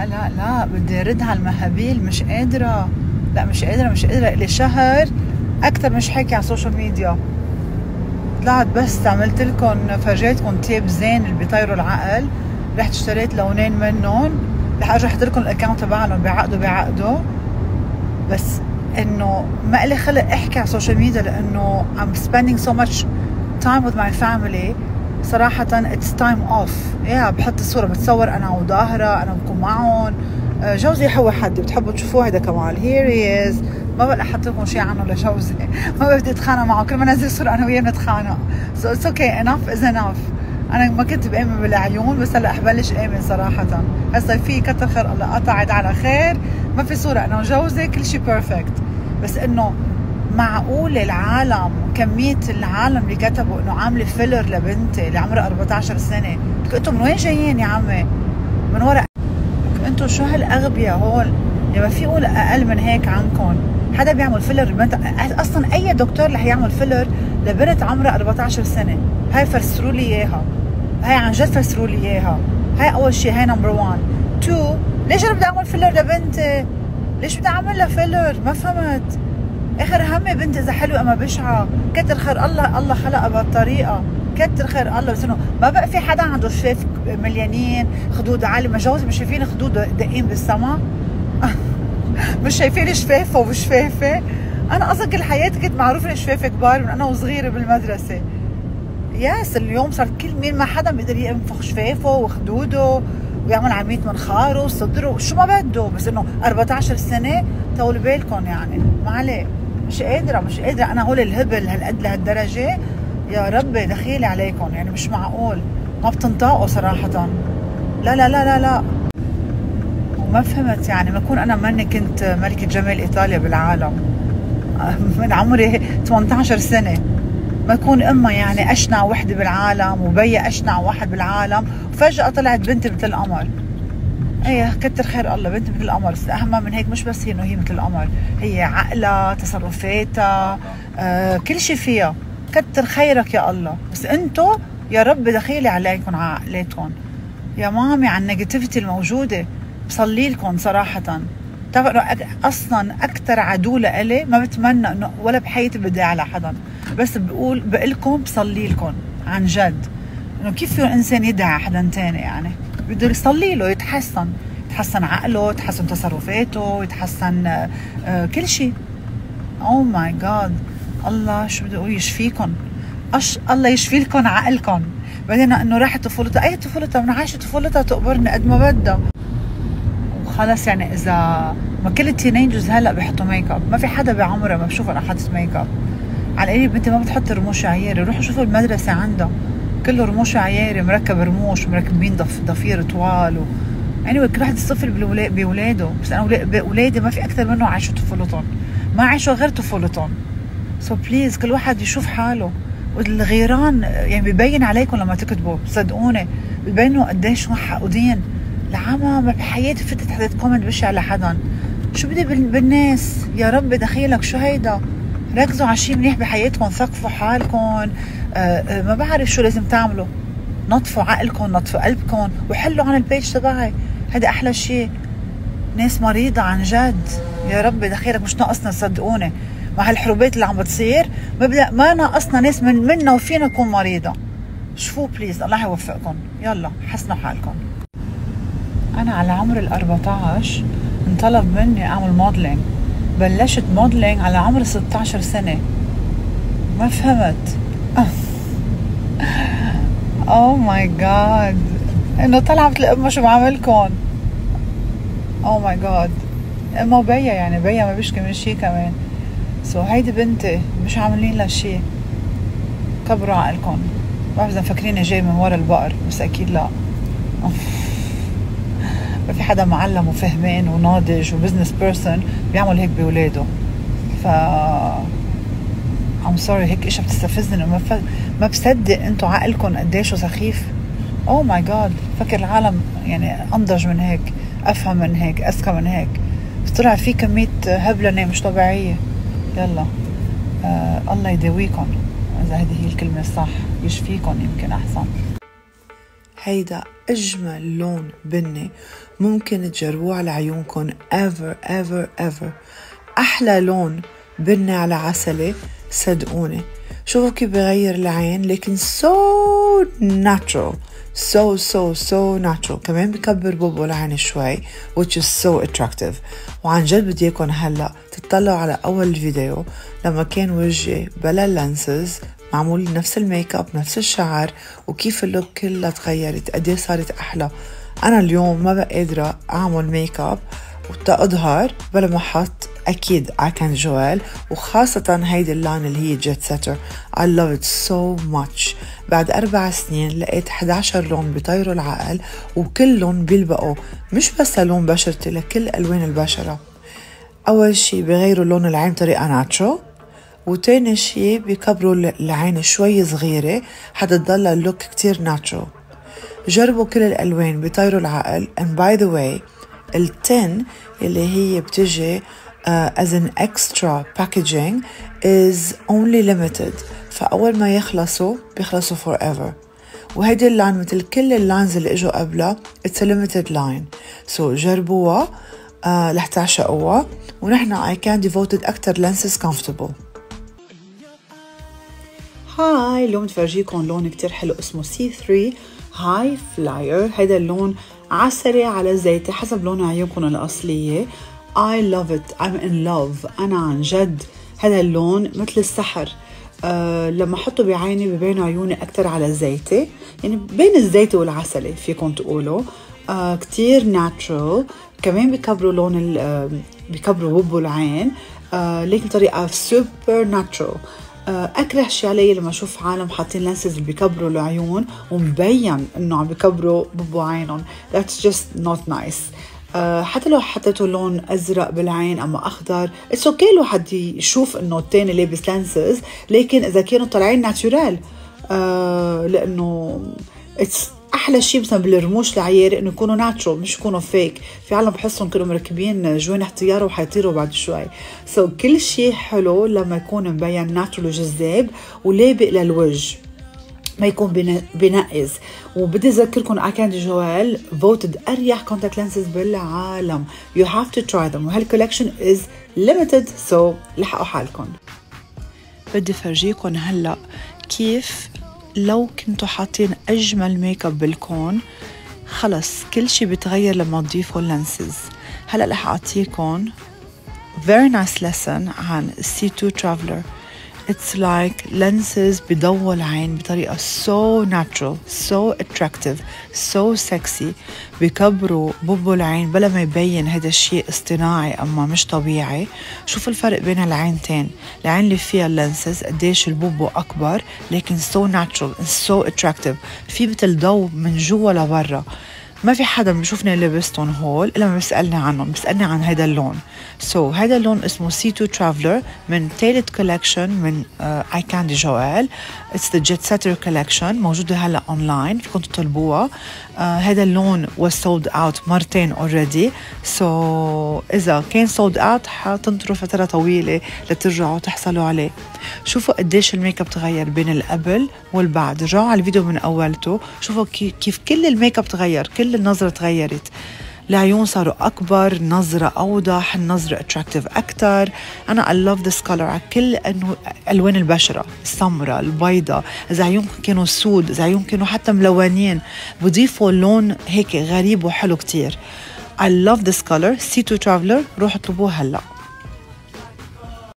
لا لا لا، بدي ارد على المهابيل، مش قادرة. لا مش قادرة إلي شهر أكتر مش حكي على السوشيال ميديا. طلعت بس عملت لكم فرجيتكم تيب زين اللي بيطيروا العقل، رحت اشتريت لونين منهم، رح ارجع احط لكم الاكونت تبعهم بيعقدوا بس انه ما لي خلق احكي على السوشيال ميديا لانه I'm spending so much time with my family. صراحة it's time off. بحط الصورة، بتصور انا وظاهرة، انا بكون معهم. جوزي هو حد بتحبوا تشوفوه، هيدا كمان here he is. ما بقى احط لكم شيء عنه لجوزي ما بدي اتخانق معه، كل ما انزل صورة انا وياه بنتخانق. so it's okay, enough is enough. انا ما كنت بآمن بالعيون بس هلا بلش آمن صراحة. هسا في كتر خير الله، قطعت على خير، ما في صورة انا وجوزي كل شيء بيرفكت. بس انه معقول العالم، كمية العالم اللي كتبوا انه عاملة فيلر لبنتي اللي عمرها 14 سنة، انتم من وين جايين يا عمي؟ من ورا انتم شو هالاغبياء هول؟ ما في يقول اقل من هيك عنكم. حدا بيعمل فيلر لبنت؟ اصلا اي دكتور رح يعمل فيلر لبنت عمرها 14 سنة؟ هاي فسروا لي اياها، هاي عن جد فسروا لي اياها. هاي اول شيء، هاي نمبر 1. 2، ليش انا بدي اعمل فيلر لبنتي؟ ليش بدي اعمل لها فيلر؟ ما فهمت. اخر همي بنتي اذا حلوه اما بشعه، كتر خير الله خلقها بهالطريقه، كتر خير الله. بس انه ما بقى في حدا عنده شفاف مليانين، خدود عالي. ما جوزي مش شايفين خدود دقين بالسما مش شايفين شفافه وشفافه. انا اصلا كل حياتي كنت معروفه اني شفافه كبار من انا وصغيره بالمدرسه. ياس اليوم صار كل مين، ما حدا بيقدر ينفخ شفافه وخدوده ويعمل عمليه منخاره وصدره شو ما بده. بس انه 14 سنه طولوا بالكم يعني، ما عليه. مش قادره انا هول الهبل هالقد لهالدرجه. يا ربي دخيلي عليكم يعني، مش معقول. ما بتنطقوا صراحه. لا لا لا لا لا. وما فهمت يعني، ما اكون انا ماني كنت ملكه جمال ايطاليا بالعالم من عمري 18 سنه، ما يكون امها يعني اشنع وحده بالعالم وبيا اشنع واحد بالعالم، وفجاه طلعت بنتي مثل القمر. كتر خير الله، بنتي مثل القمر. بس اهم من هيك مش بس هي انه هي مثل القمر، هي عقلها، تصرفاتها، كل شيء فيها. كتر خيرك يا الله. بس انتو يا رب دخيلي عليكم على عقلاتكم يا مامي، على النيجاتيفيتي الموجوده. بصلي لكم صراحه. بتعرفوا اصلا اكثر عدو لإلي، ما بتمنى انه ولا بحياتي بدي على حدا، بس بقلكم بصلي لكم عن جد انه كيف فيه الانسان يدعي حدا تاني يعني. بده يصلي له يتحسن عقله، يتحسن تصرفاته، يتحسن كل شيء. او ماي جاد، الله شو بدي اقول، يشفيكم. الله يشفي لكم عقلكم. بعدين انه راحت طفولتها، اي طفولتها؟ من عايشه طفولتها تقبرني قد ما بدها وخلص يعني. اذا ما كل التينيجرز هلا بيحطوا ميك اب، ما في حدا بعمرها ما بشوف انا حاطط ميك اب. على قليل بنتي ما بتحط رموش عياري، روحوا شوفوا المدرسه عندها كله رموش عياري، مركب رموش، مركبين ضفير طوال يعني كل واحد يصفر بولاده. بس انا اولادي ما في اكثر منه عاشوا طفولتهم، ما عاشوا غير طفولتهم. سو بليز كل واحد يشوف حاله. والغيران يعني ببين عليكم لما تكتبوا، صدقوني ببينوا قديش حقودين. العمى ما بحياتي فتت حطيت كومنت بشع لحدا. شو بدي بالناس يا رب دخيلك؟ شو هيدا؟ ركزوا على شيء منيح بحياتكم، ثقفوا حالكم. ما بعرف شو لازم تعملوا، نطفوا عقلكم، نطفوا قلبكم، وحلوا عن البيج تبعي. هذا احلى شيء. ناس مريضه عن جد، يا رب دخيلك. مش ناقصنا صدقوني مع هالحروبات اللي عم بتصير، ما ناقصنا ناس منا وفينا نكون مريضه. شوفوا بليز، الله يوفقكم. يلا حسنوا حالكم. انا على عمر ال 14 انطلب مني اعمل موديلينج. بلشت موديلينج على عمر 16 سنه. ما فهمت اوه ماي جاد، انه طلع مثل امه. شو بعملكم؟ اوه ماي جاد، امه وبيا يعني، بيا ما بيشكي من شيء كمان. سو هيدي بنتي مش عاملين لها شيء. كبروا عقلكم. ما بعرف اذا مفكريني جاي من ورا البقر، بس اكيد لا. ما في حدا معلم وفهمان وناضج وبزنس بيرسون بيعمل هيك بولاده. ف I'm sorry، هيك اشياء بتستفزني. ما بصدق انتوا عقلكم قديش سخيف. اوه ماي جاد، فكر العالم يعني انضج من هيك، افهم من هيك، اذكى من هيك. بس طلع في كمية هبلنة مش طبيعية. يلا الله يداويكم، اذا هذه هي الكلمة الصح، يشفيكم يمكن احسن. هيدا أجمل لون بني ممكن تجربوه على عيونكم ever ever ever. أحلى لون بني على عسلي صدقوني. شوفوا كيف بغير العين لكن so natural so natural. كمان بكبر بوبو العين شوي which is so attractive. وعن جد بدي اياكم هلأ تطلعوا على أول فيديو لما كان وجهي بلا لانسز معمول نفس الميك اب نفس الشعر وكيف اللوك كلها تغيرت قديه صارت أحلى. أنا اليوم ما بقى قادرة أعمل ميك اب وتأظهر بلا ما حط أكيد أكان جوال وخاصة هيدي اللون اللي هي جيت سيتر. I love it so much. بعد 4 سنين لقيت 11 لون بيطيروا العقل وكل لون بيلبقوا مش بس لون بشرتي لكل ألوان البشرة. أول شي بغيروا لون العين بطريقة ناتشو وتاني شي بيكبروا العين شوي صغيرة حتى تضل اللوك كتير ناتشو. جربوا كل الألوان بيطيروا العقل. and by the way التن اللي هي بتجي as an extra packaging is only limited. فأول ما يخلصوا بيخلصوا forever. وهيدي اللان مثل كل اللانز اللي اجوا قبلها it's a limited line. so جربوها رح تعشقوها. ونحن I can devoted أكتر lenses comfortable. هاي اليوم تفرجيكم لون كتير حلو اسمه C3 هاي فلاير. هيدا اللون عسلي على زيتي حسب لون عيونكم الأصلية. I love it. I'm in love. أنا عن جد هذا اللون مثل السحر. لما أحطه بعيني ببين عيوني أكتر على زيتي يعني بين الزيتي والعسلي فيكم تقولوا. كتير ناتشرال. كمان بيكبروا لون بيكبروا ببو العين لكن بطريقة سوبر ناتشرال. أكره شي علي لما أشوف عالم حاطين لانسز اللي بيكبروا العيون ومبين إنه عم بيكبروا ببو عينهم. That's just not nice. حتى لو حطيتوا لون أزرق بالعين أما أخضر it's okay لو حد يشوف إنه التاني لابس لانسز لكن إذا كانوا طالعين ناتشورال لأنه it's أحلى شيء مثلا بالرموش العياري إنه يكونوا ناتشورال مش يكونوا فيك. في عالم بحسهم كانوا مركبين جوانح طيارة وحيطيروا بعد شوي. كل شيء حلو لما يكون مبين ناتشورال وجذاب ولابق للوجه ما يكون بنقز. وبدي أذكركم أكاندي جوال voted أريح contact lenses بالعالم. you have to try them. وهالكولكشن is limited so لحقوا حالكم. بدي فرجيكم هلأ كيف لو كنتوا حاطين أجمل ميك اب بالكون خلص كل شي بتغير لما تضيفوا اللانسز. هلأ رح أعطيكم very nice lesson عن C2 Traveler. It's like lenses بضووا العين بطريقة so natural so attractive so sexy. بيكبروا ببو العين بلا ما يبين هذا الشيء اصطناعي أما مش طبيعي. شوفوا الفرق بين العينتين. العين اللي فيها اللنسز قديش البوبو أكبر لكن so natural and so attractive. في مثل ضوء من جوا لبرا. ما في حدا بيشوفني لبستهم هول إلا ما بيسألني عنهم بيسألني عن هيدا اللون. هيدا اللون اسمه C2 Traveler من ثالث كولكشن من أيكاندي جوال. It's the Jet Setter collection موجودة هلا أونلاين فيكم تطلبوها. هيدا اللون was sold out مرتين already. إذا كان sold out حتنطروا فترة طويلة لترجعوا تحصلوا عليه. شوفوا قديش الميك اب تغير بين القبل والبعد. رجعوا على الفيديو من أولته شوفوا كيف كل الميك اب تغير كل النظرة تغيرت. العيون صاروا أكبر النظرة أوضح النظرة attractive أكتر. أنا I love this color على كل ألوان البشرة السمراء البيضاء. إذا عيونكم كانوا سود إذا عيونكم كانوا حتى ملونين بضيفوا لون هيك غريب وحلو كتير. I love this color C2 Traveler. روحوا اطلبوه هلأ.